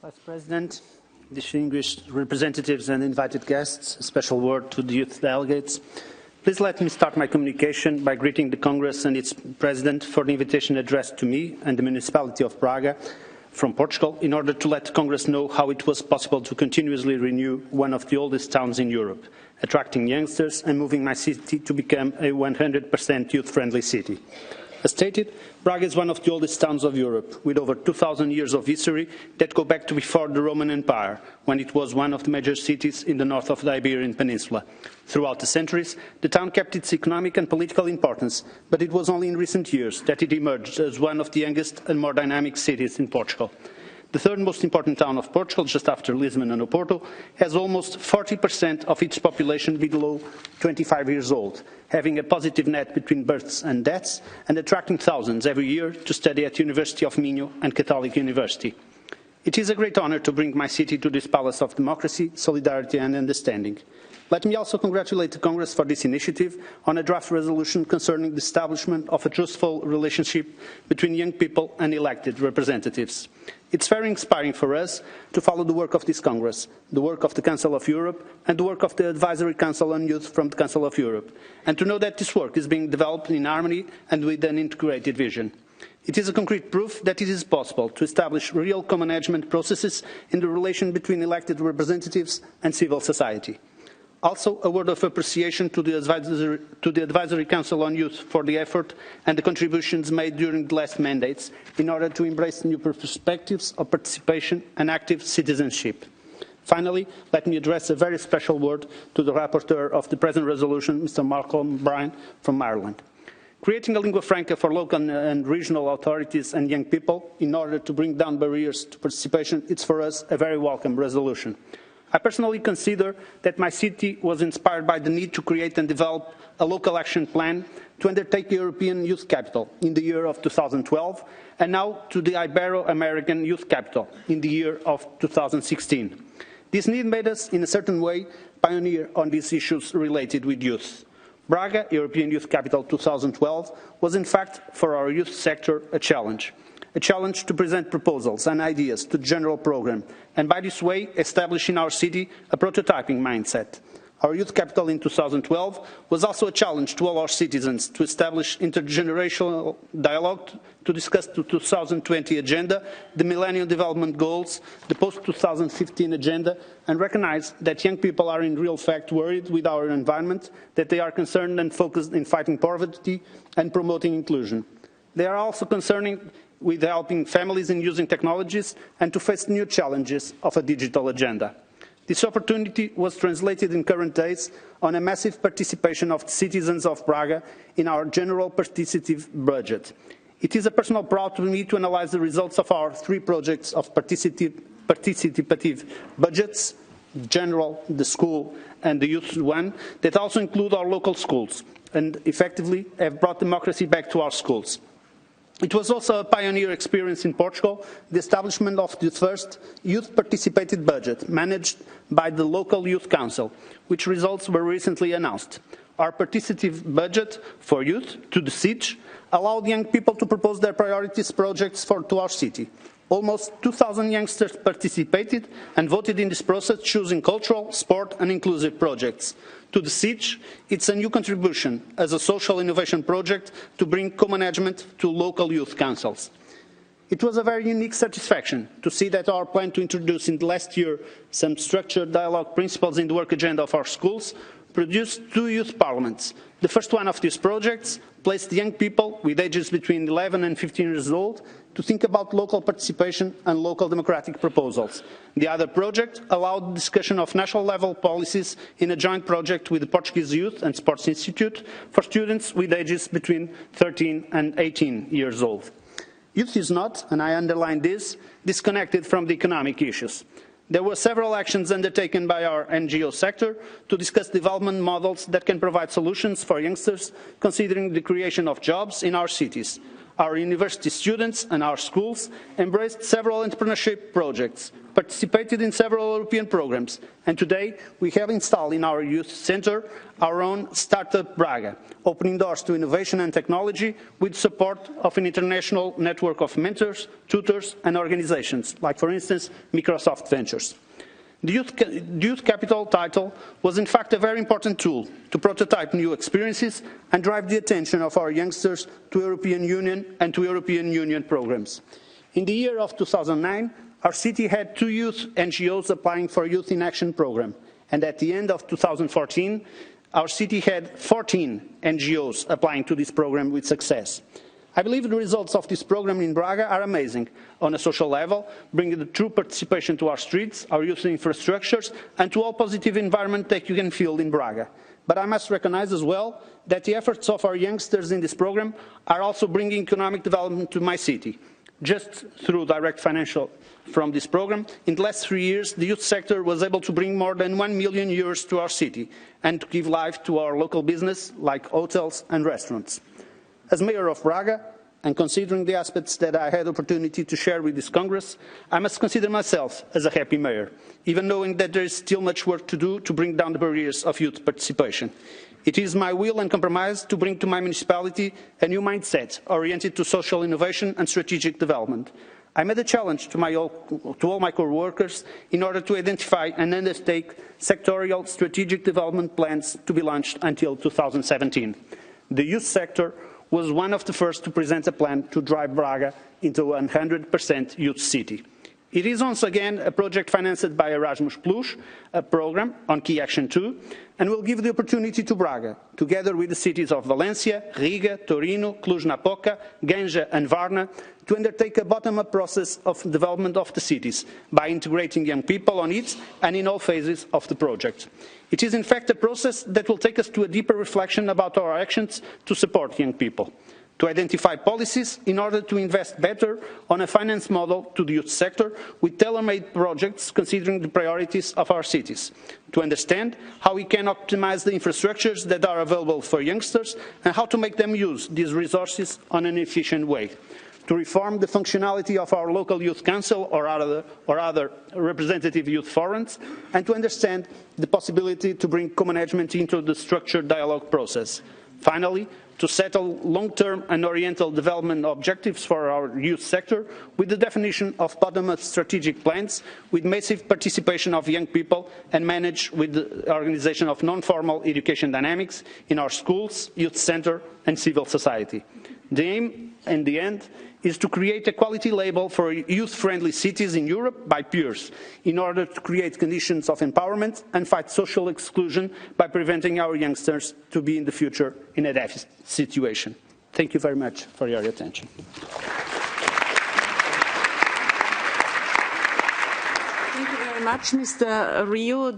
Vice President, distinguished representatives and invited guests, a special word to the youth delegates. Please let me start my communication by greeting the Congress and its President for the invitation addressed to me and the Municipality of Braga from Portugal in order to let the Congress know how it was possible to continuously renew one of the oldest towns in Europe, attracting youngsters and moving my city to become a 100% youth-friendly city. As stated, Braga is one of the oldest towns of Europe, with over 2,000 years of history that go back to before the Roman Empire, when it was one of the major cities in the north of the Iberian Peninsula. Throughout the centuries, the town kept its economic and political importance, but it was only in recent years that it emerged as one of the youngest and more dynamic cities in Portugal. The third most important town of Portugal, just after Lisbon and Oporto, has almost 40% of its population below 25 years old, having a positive net between births and deaths, and attracting thousands every year to study at University of Minho and Catholic University. It is a great honor to bring my city to this palace of democracy, solidarity and understanding. Let me also congratulate the Congress for this initiative on a draft resolution concerning the establishment of a truthful relationship between young people and elected representatives. It's very inspiring for us to follow the work of this Congress, the work of the Council of Europe and the work of the Advisory Council on Youth from the Council of Europe, and to know that this work is being developed in harmony and with an integrated vision. It is a concrete proof that it is possible to establish real co-management processes in the relation between elected representatives and civil society. Also, a word of appreciation to the Advisory Council on Youth for the effort and the contributions made during the last mandates in order to embrace new perspectives of participation and active citizenship. Finally, let me address a very special word to the rapporteur of the present resolution, Mr. Malcolm Bryan from Ireland. Creating a lingua franca for local and regional authorities and young people in order to bring down barriers to participation is for us a very welcome resolution. I personally consider that my city was inspired by the need to create and develop a local action plan to undertake the European Youth Capital in the year of 2012 and now to the Ibero-American Youth Capital in the year of 2016. This need made us, in a certain way, pioneer on these issues related with youth. Braga, European Youth Capital 2012, was in fact, for our youth sector, a challenge to present proposals and ideas to the general program, and by this way establish in our city a prototyping mindset. Our Youth Capital in 2012 was also a challenge to all our citizens to establish intergenerational dialogue to discuss the 2020 agenda, the Millennium Development Goals, the post-2015 agenda, and recognize that young people are in real fact worried with our environment, that they are concerned and focused in fighting poverty and promoting inclusion. They are also concerned with helping families in using technologies and to face new challenges of a digital agenda. This opportunity was translated in current days on a massive participation of the citizens of Braga in our general participative budget. It is a personal pride to me to analyze the results of our three projects of participative budgets, general, the school and the youth one, that also include our local schools and effectively have brought democracy back to our schools. It was also a pioneer experience in Portugal, the establishment of the first youth participated budget managed by the local youth council, which results were recently announced. Our participative budget for youth, to the siege, allowed young people to propose their priorities projects to our city. Almost 2,000 youngsters participated and voted in this process, choosing cultural, sport and inclusive projects. To the siege, it's a new contribution as a social innovation project to bring co-management to local youth councils. It was a very unique satisfaction to see that our plan to introduce in the last year some structured dialogue principles in the work agenda of our schools produced two youth parliaments. The first one of these projects placed young people with ages between 11 and 15 years old to think about local participation and local democratic proposals. The other project allowed discussion of national level policies in a joint project with the Portuguese Youth and Sports Institute for students with ages between 13 and 18 years old. Youth is not, and I underline this, disconnected from the economic issues. There were several actions undertaken by our NGO sector to discuss development models that can provide solutions for youngsters, considering the creation of jobs in our cities. Our university students and our schools embraced several entrepreneurship projects, participated in several European programs, and today we have installed in our youth center our own startup Braga, opening doors to innovation and technology with support of an international network of mentors, tutors and organizations, like for instance Microsoft Ventures. The Youth Capital title was in fact a very important tool to prototype new experiences and drive the attention of our youngsters to European Union and to European Union programs. In the year of 2009, our city had 2 youth NGOs applying for a Youth in Action program, and at the end of 2014, our city had 14 NGOs applying to this program with success. I believe the results of this program in Braga are amazing on a social level, bringing the true participation to our streets, our youth infrastructures, and to all positive environment that you can feel in Braga. But I must recognize as well that the efforts of our youngsters in this program are also bringing economic development to my city. Just through direct financial from this program, in the last 3 years, the youth sector was able to bring more than 1 million euros to our city and to give life to our local business like hotels and restaurants. As Mayor of Braga, and considering the aspects that I had the opportunity to share with this Congress, I must consider myself as a happy mayor, even knowing that there is still much work to do to bring down the barriers of youth participation. It is my will and compromise to bring to my municipality a new mindset oriented to social innovation and strategic development. I made a challenge to all my co-workers in order to identify and undertake sectorial strategic development plans to be launched until 2017. The youth sector was one of the first to present a plan to drive Braga into a 100% youth city. It is once again a project financed by Erasmus+, a program on Key Action 2, and will give the opportunity to Braga, together with the cities of Valencia, Riga, Torino, Cluj-Napoca, Ganja and Varna, to undertake a bottom-up process of development of the cities by integrating young people on it and in all phases of the project. It is in fact a process that will take us to a deeper reflection about our actions to support young people, to identify policies in order to invest better on a finance model to the youth sector with tailor-made projects considering the priorities of our cities, to understand how we can optimize the infrastructures that are available for youngsters and how to make them use these resources in an efficient way, to reform the functionality of our local youth council or other representative youth forums, and to understand the possibility to bring co-management into the structured dialogue process. Finally, to settle long-term and oriental development objectives for our youth sector with the definition of bottom-up strategic plans with massive participation of young people and managed with the organization of non-formal education dynamics in our schools, youth center and civil society. The aim, in the end, is to create a quality label for youth-friendly cities in Europe by peers, in order to create conditions of empowerment and fight social exclusion by preventing our youngsters to be in the future in a deficit situation. Thank you very much for your attention. Thank you very much, Mr. Rio.